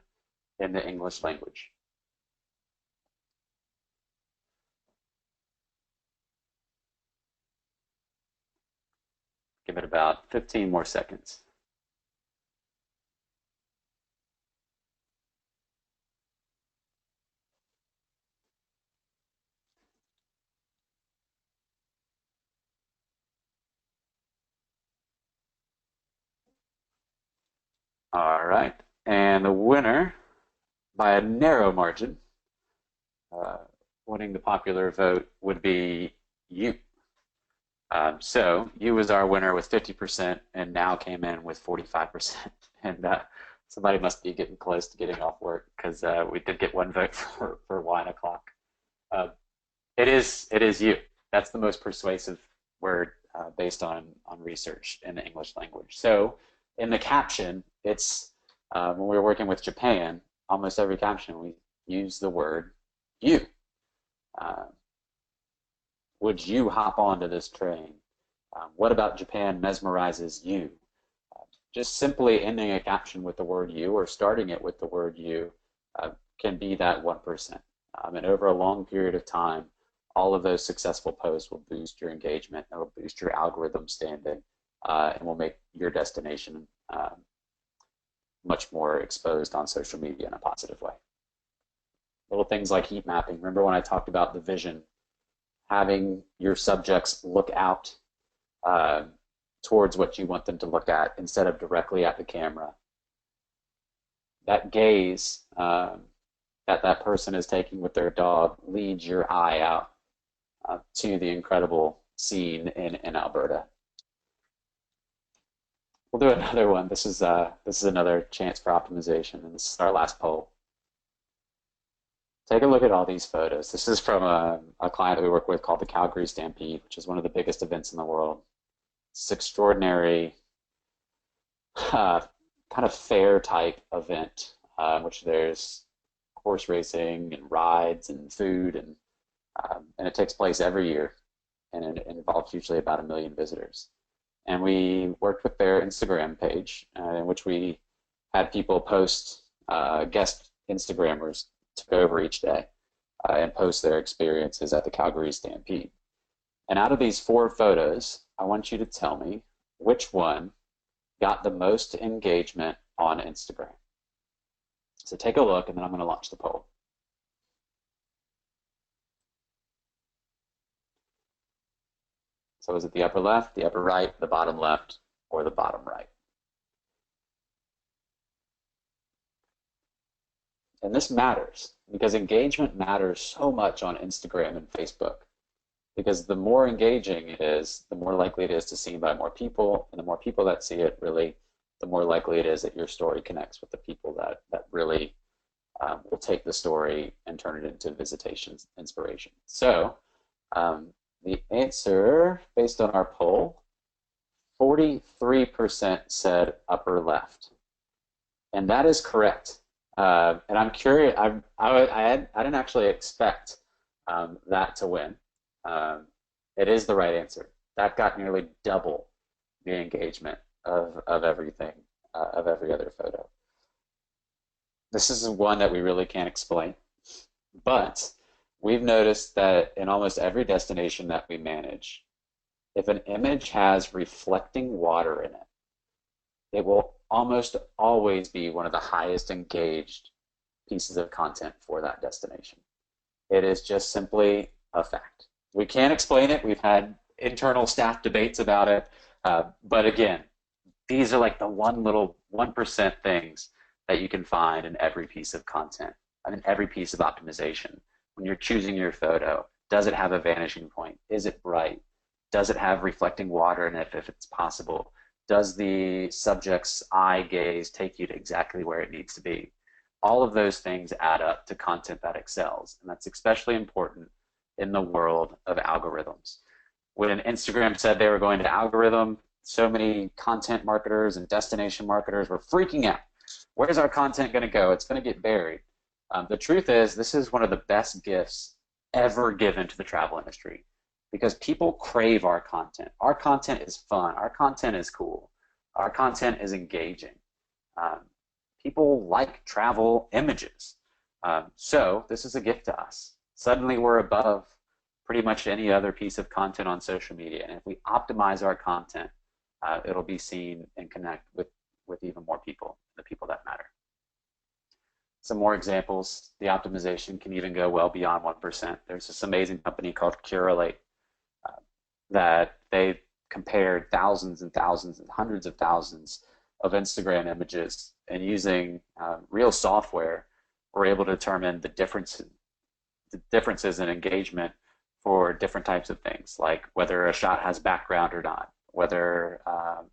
in the English language? Give it about 15 more seconds. All right. And the winner by a narrow margin, uh, winning the popular vote would be you. So you was our winner with 50% and now came in with 45%. And somebody must be getting close to getting off work because we did get one vote for wine o'clock. Uh, it is you. That's the most persuasive word based on research in the English language. So in the caption, it's when we were working with Japan, almost every caption we use the word you. Uh, would you hop onto this train? What about Japan mesmerizes you? Just simply ending a caption with the word you or starting it with the word you can be that 1%. And over a long period of time, all of those successful posts will boost your engagement, it will boost your algorithm standing, and will make your destination much more exposed on social media in a positive way. Little things like heat mapping. Remember when I talked about the vision, having your subjects look out towards what you want them to look at instead of directly at the camera. That gaze that person is taking with their dog leads your eye out to the incredible scene in Alberta. We'll do another one. This is another chance for optimization, and this is our last poll. Take a look at all these photos. This is from a client that we work with called the Calgary Stampede, which is one of the biggest events in the world. It's extraordinary kind of fair type event, in which there's horse racing and rides and food, and it takes place every year, and it involves usually about 1 million visitors. And we worked with their Instagram page, in which we had people post, guest Instagrammers took over each day and post their experiences at the Calgary Stampede. And out of these 4 photos, I want you to tell me which one got the most engagement on Instagram. So take a look, and then I'm going to launch the poll. So is it the upper left, the upper right, the bottom left, or the bottom right? And this matters because engagement matters so much on Instagram and Facebook. Because the more engaging it is, the more likely it is to see by more people, and the more people that see it, really, the more likely it is that your story connects with the people that really will take the story and turn it into visitation inspiration. So the answer, based on our poll, 43% said upper left. And that is correct. And I'm curious, I didn't actually expect that to win. It is the right answer. That got nearly double the engagement of everything, of every other photo. This is one that we really can't explain, but we've noticed that in almost every destination that we manage, if an image has reflecting water in it, it will almost always be one of the highest engaged pieces of content for that destination. It is just simply a fact. We can't explain it. We've had internal staff debates about it. But again, these are like the 1% things that you can find in every piece of content, and in every piece of optimization. When you're choosing your photo, does it have a vanishing point? Is it bright? Does it have reflecting water in it if it's possible? Does the subject's eye gaze take you to exactly where it needs to be? All of those things add up to content that excels, and that's especially important in the world of algorithms. When Instagram said they were going to algorithm, so many content marketers and destination marketers were freaking out. Where's our content going to go? It's going to get buried. The truth is, this is one of the best gifts ever given to the travel industry because people crave our content. Our content is fun. Our content is cool. Our content is engaging. People like travel images. So this is a gift to us. Suddenly we're above pretty much any other piece of content on social media. And if we optimize our content, it'll be seen and connect with even more people, the people that matter. Some more examples. The optimization can even go well beyond 1%. There's this amazing company called Curalate that they compared thousands and thousands and hundreds of thousands of Instagram images And using real software, we're able to determine the differences in engagement for different types of things, like whether a shot has background or not, whether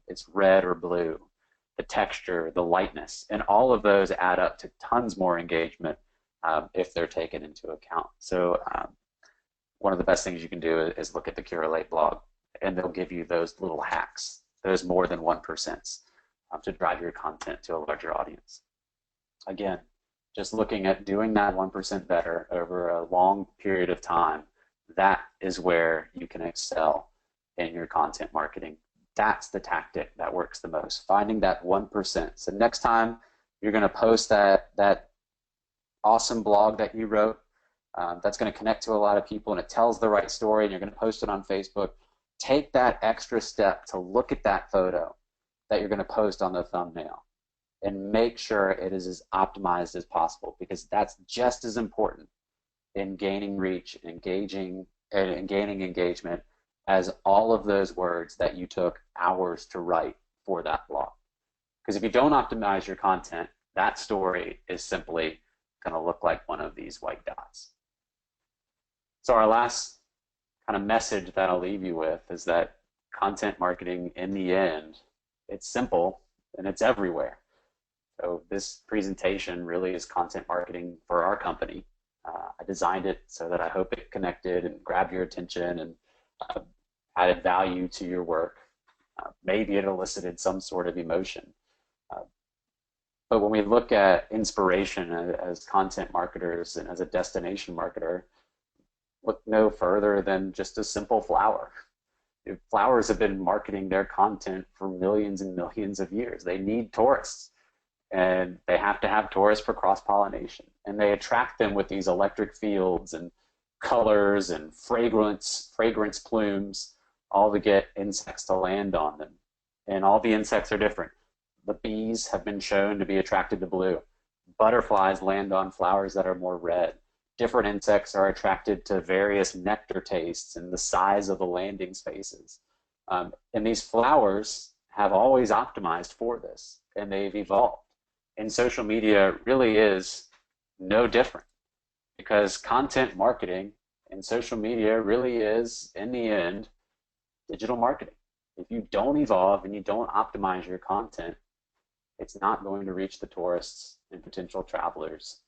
it's red or blue, the texture, the lightness, and all of those add up to tons more engagement if they're taken into account. So one of the best things you can do is look at the Curalate blog, and they'll give you those little hacks, those more than 1%, to drive your content to a larger audience. Again, just looking at doing that 1% better over a long period of time, that is where you can excel in your content marketing. That's the tactic that works the most, finding that 1%. So next time you're going to post that awesome blog that you wrote, that's going to connect to a lot of people and it tells the right story, and you're going to post it on Facebook, take that extra step to look at that photo that you're going to post on the thumbnail and make sure it is as optimized as possible, because that's just as important in gaining reach and gaining engagement as all of those words that you took hours to write for that blog. Because if you don't optimize your content, that story is simply going to look like one of these white dots. So our last kind of message that I'll leave you with is that content marketing, in the end, it's simple and it's everywhere. So this presentation really is content marketing for our company. I designed it so that I hope it connected and grabbed your attention and added value to your work. Maybe it elicited some sort of emotion. But when we look at inspiration as content marketers and as a destination marketer, look no further than just a simple flower. Flowers have been marketing their content for millions and millions of years. They need tourists, and they have to have tourists for cross-pollination. And they attract them with these electric fields and colors and fragrance plumes, all to get insects to land on them. And all the insects are different. The bees have been shown to be attracted to blue. Butterflies land on flowers that are more red. Different insects are attracted to various nectar tastes and the size of the landing spaces. And these flowers have always optimized for this, and they've evolved. And social media really is no different, because content marketing and social media really is, in the end, digital marketing. If you don't evolve and you don't optimize your content, it's not going to reach the tourists and potential travelers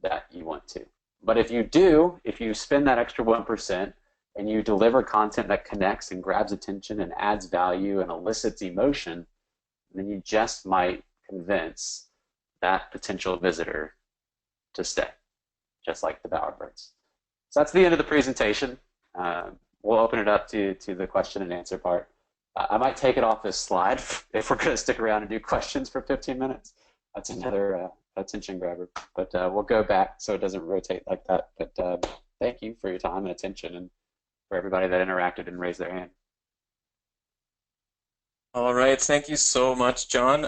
that you want to. But if you do, if you spend that extra 1% and you deliver content that connects and grabs attention and adds value and elicits emotion, then you just might convince that potential visitor to stay, just like the bowerbirds. So that's the end of the presentation. We'll open it up to the question and answer part. I might take it off this slide if we're going to stick around and do questions for 15 minutes. That's another attention grabber. But we'll go back so it doesn't rotate like that. But thank you for your time and attention, and for everybody that interacted and raised their hand. All right, thank you so much, John.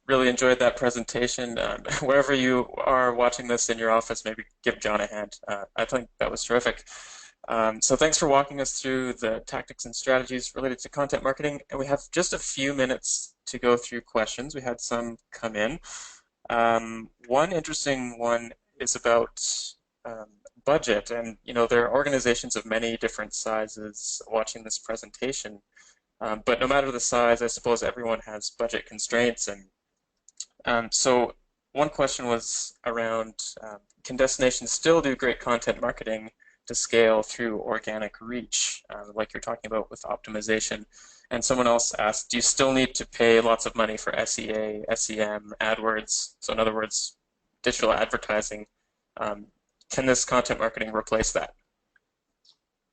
Really enjoyed that presentation. Wherever you are watching this in your office, maybe give John a hand. I think that was terrific. So thanks for walking us through the tactics and strategies related to content marketing. And we have just a few minutes to go through questions. We had some come in. One interesting one is about budget. And, you know, there are organizations of many different sizes watching this presentation. But no matter the size, I suppose everyone has budget constraints. And so one question was around, can destinations still do great content marketing to scale through organic reach, like you're talking about with optimization? And someone else asked, do you still need to pay lots of money for SEA, SEM, AdWords? So in other words, digital advertising. Can this content marketing replace that?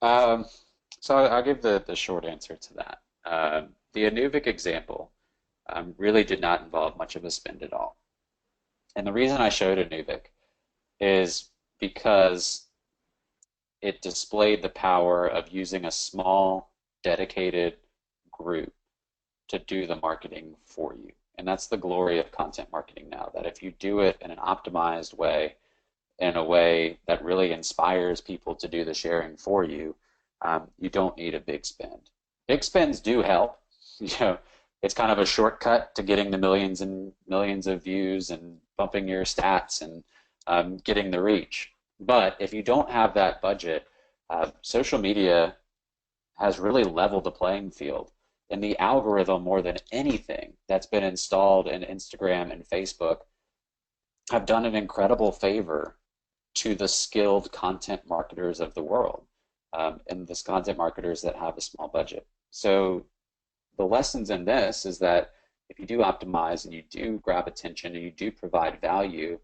So I'll give the short answer to that. The Anuvik example really did not involve much of a spend at all. And the reason I showed Anuvik is because it displayed the power of using a small, dedicated group to do the marketing for you. And that's the glory of content marketing now, that if you do it in an optimized way, in a way that really inspires people to do the sharing for you, you don't need a big spend. Big spends do help. You know, it's kind of a shortcut to getting the millions and millions of views and bumping your stats and getting the reach. But if you don't have that budget, social media has really leveled the playing field. And the algorithm, more than anything that's been installed in Instagram and Facebook, have done an incredible favor to the skilled content marketers of the world, and the content marketers that have a small budget. So the lessons in this is that if you do optimize and you do grab attention and you do provide value,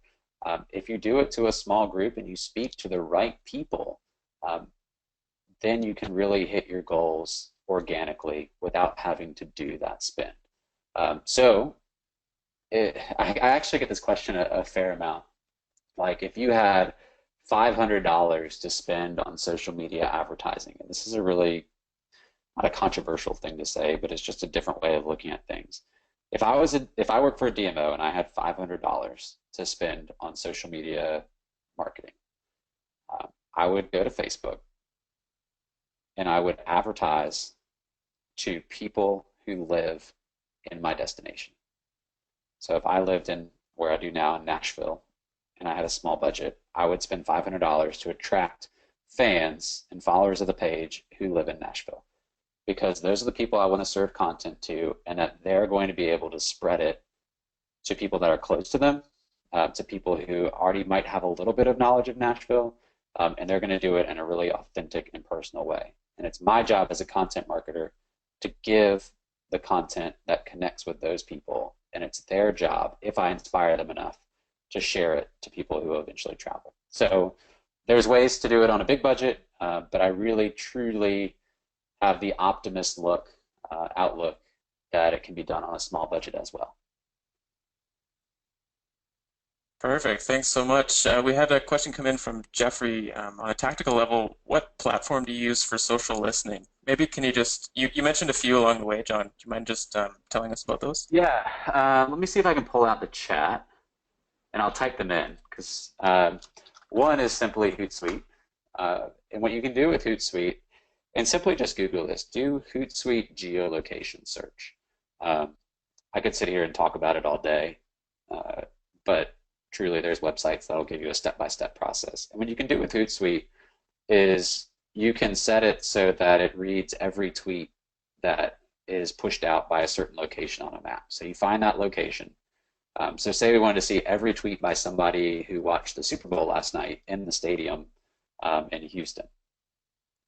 if you do it to a small group and you speak to the right people, then you can really hit your goals organically without having to do that spend. I actually get this question a fair amount. Like if you had $500 to spend on social media advertising, and this is a really not a controversial thing to say, but it's just a different way of looking at things. If I worked for a DMO and I had $500 to spend on social media marketing, I would go to Facebook and I would advertise to people who live in my destination. So if I lived in where I do now in Nashville and I had a small budget, I would spend $500 to attract fans and followers of the page who live in Nashville, because those are the people I want to serve content to, and that they're going to be able to spread it to people that are close to them, to people who already might have a little bit of knowledge of Nashville, and they're going to do it in a really authentic and personal way. And it's my job as a content marketer to give the content that connects with those people, and it's their job, if I inspire them enough, to share it to people who eventually travel. So there's ways to do it on a big budget, but I really, truly have the optimist outlook that it can be done on a small budget as well. Perfect. Thanks so much. We had a question come in from Jeffrey. On a tactical level, what platform do you use for social listening? Maybe can you just, you mentioned a few along the way, John. Do you mind just telling us about those? Yeah, let me see if I can pull out the chat, and I'll type them in, because one is simply Hootsuite. And what you can do with Hootsuite, and simply just Google this, do Hootsuite geolocation search. I could sit here and talk about it all day, but truly there's websites that'll give you a step-by-step process. And what you can do with Hootsuite is you can set it so that it reads every tweet that is pushed out by a certain location on a map. So you find that location. So say we wanted to see every tweet by somebody who watched the Super Bowl last night in the stadium in Houston.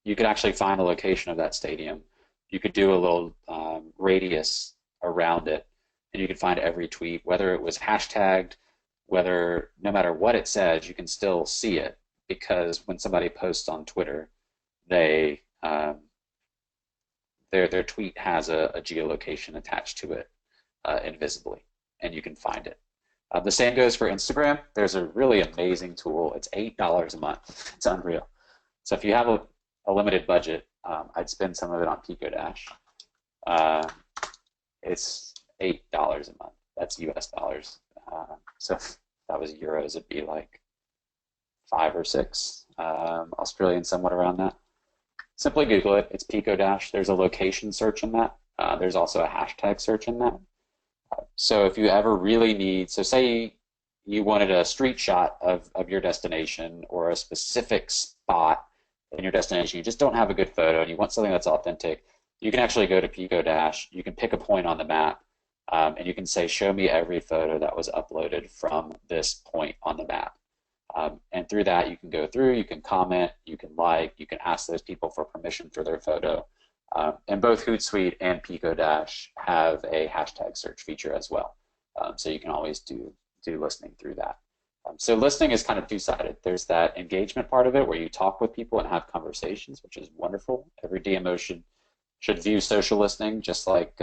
You could actually find the location of that stadium. You could do a little radius around it, and you could find every tweet, whether it was hashtagged, whether no matter what it says, you can still see it, because when somebody posts on Twitter, their tweet has a geolocation attached to it invisibly, and you can find it. The same goes for Instagram. There's a really amazing tool. It's $8 a month. It's unreal. So if you have a limited budget, I'd spend some of it on Pico Dash. It's $8 a month. That's US dollars. So if that was euros, it'd be like 5 or 6 Australian, somewhat around that. Simply Google it. It's Pico Dash. There's a location search in that. There's also a hashtag search in that. So if you ever really need, so say you wanted a street shot of your destination or a specific spot in your destination, you just don't have a good photo and you want something that's authentic, you can actually go to Pico Dash. You can pick a point on the map, and you can say, show me every photo that was uploaded from this point on the map. And through that, you can go through, you can comment, you can like, you can ask those people for permission for their photo. And both Hootsuite and Pico Dash have a hashtag search feature as well. So you can always do listening through that. So listening is kind of two-sided. There's that engagement part of it where you talk with people and have conversations, which is wonderful. Every DMO should view social listening just like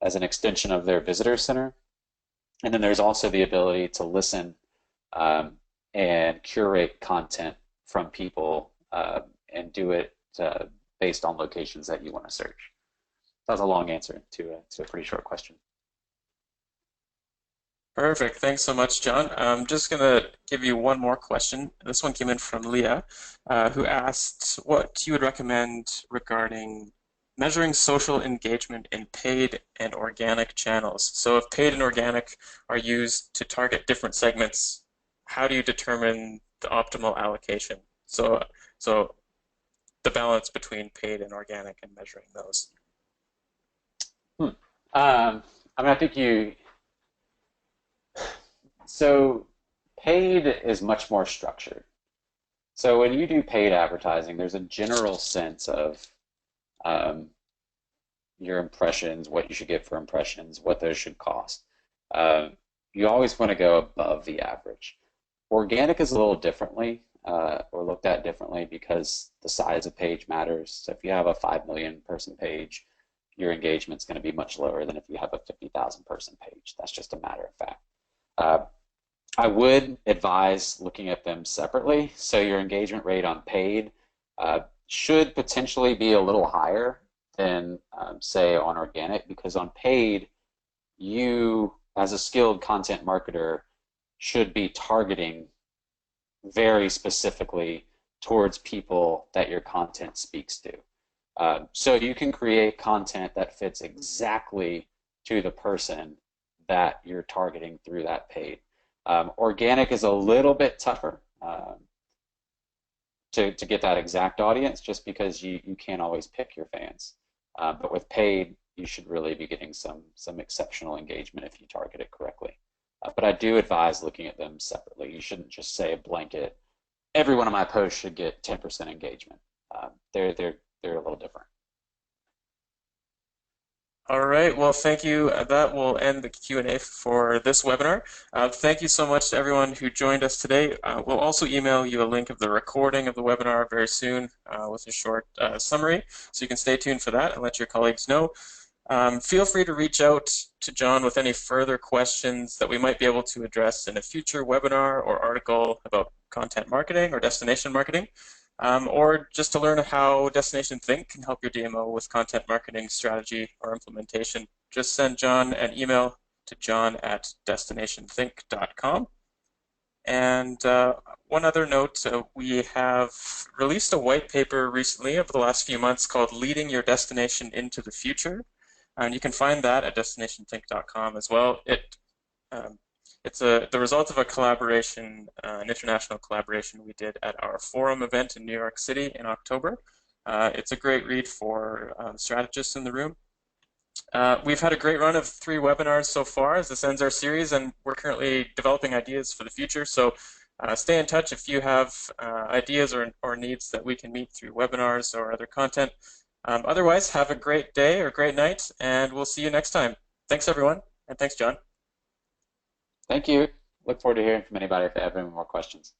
as an extension of their visitor center. And then there's also the ability to listen and curate content from people and do it based on locations that you want to search. That was a long answer to a pretty short question. Perfect. Thanks so much, John. I'm just going to give you one more question. This one came in from Leah, who asked what you would recommend regarding measuring social engagement in paid and organic channels. So if paid and organic are used to target different segments, how do you determine the optimal allocation? So the balance between paid and organic and measuring those. Hmm. I mean, I think so paid is much more structured. So when you do paid advertising, there's a general sense of um, your impressions, what you should get for impressions, what those should cost. Um, you always want to go above the average. Organic is a little differently, or looked at differently because the size of page matters. So if you have a 5 million person page, your engagement's going to be much lower than if you have a 50,000 person page. That's just a matter of fact. Uh, I would advise looking at them separately. So your engagement rate on paid should potentially be a little higher than, say, on organic, because on paid, you, as a skilled content marketer, should be targeting very specifically towards people that your content speaks to. So you can create content that fits exactly to the person that you're targeting through that paid. Organic is a little bit tougher to get that exact audience just because you can't always pick your fans. But with paid, you should really be getting some exceptional engagement if you target it correctly. But I do advise looking at them separately. You shouldn't just say a blanket, every one of my posts should get 10% engagement. They're a little different. All right, well, thank you. That will end the Q&A for this webinar. Thank you so much to everyone who joined us today. We'll also email you a link of the recording of the webinar very soon with a short summary, so you can stay tuned for that and let your colleagues know. Feel free to reach out to John with any further questions that we might be able to address in a future webinar or article about content marketing or destination marketing. Or just to learn how Destination Think can help your DMO with content marketing strategy or implementation, just send John an email to john@destinationthink.com. And one other note, we have released a white paper recently over the last few months called Leading Your Destination into the Future. And you can find that at destinationthink.com as well. It's the result of a collaboration, an international collaboration we did at our forum event in New York City in October. It's a great read for strategists in the room. We've had a great run of 3 webinars so far as this ends our series, and we're currently developing ideas for the future. So stay in touch if you have ideas or needs that we can meet through webinars or other content. Otherwise, have a great day or great night, and we'll see you next time. Thanks, everyone, and thanks, John. Thank you. Look forward to hearing from anybody if they have any more questions.